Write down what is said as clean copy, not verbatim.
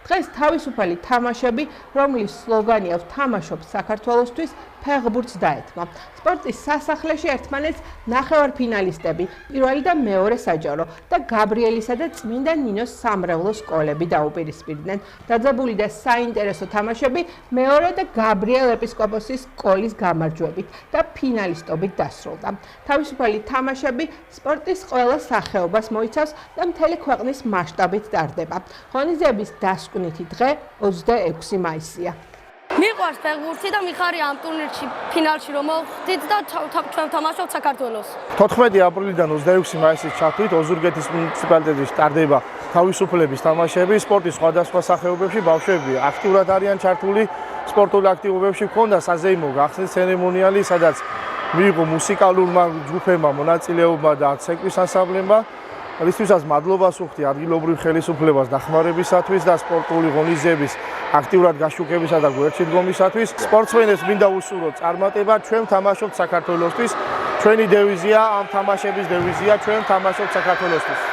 დღეს თავისუფალი თამაშები, რომლის სლოგანია „ვთამაშობ საქართველოსთვის“, ფეხბურთს დაეთმო. სპორტის სასახლეში ერთმანეთს ნახევარფინალისტები, პირველი და მეორე საჯარო და გაბრიელისა და წმინდა ნინოს სამრევლო სკოლები დაუპირისპირდნენ. დაძაბული და საინტერესო თამაშები მეორე და გაბრიელ ეპისკოპოსის სკოლის გამარჯვებით და ფინალისტობით დასრულდა. თავისუფალი თამაშები სპორტის ყველა სახეობას მოიცავს და მთელი ქვეყნის მასშტაბით ტარდება. ღონისძიების დასკვნითი დღე 26 მაისია. მიყვარს ფეხბურთი და მიხარია ამ ტურნირში ფინალში რომ მოვხდით და ჩვენ თამაშობთ საქართველოს. 14 აპრილიდან 26 მაისის ჩათვლით ოზურგეთის მუნიციპალიტეტში ტარდება თავისუფლების თამაშები სპორტის სხვადასხვა სახეობებში. ბავშვები აქტიურად არიან ჩართული სპორტულ აქტივობებში. ჰქონდა საზეიმო გახსნის ცერემონიალი, სადაც მიიღო მუსიკალურმა ჯგუფებმა მონაწილეობა და ცეკვის ანსამბლებმა. რისთვისაც მადლობას ვუხდი ადგილობრივ ხელისუფლებას დახმარებისათვის და სპორტული ღონისძიების აქტიურად გაშუქებისა და გვერდში დგომისათვის. სპორტსმენებს მინდა უსურვოთ წარმატება, ჩვენ თამაშობთ საქართველოსთვის. ჩვენი დევიზია, ამ თამაშების დევიზია, ჩვენ თამაშობთ საქართველოსთვის.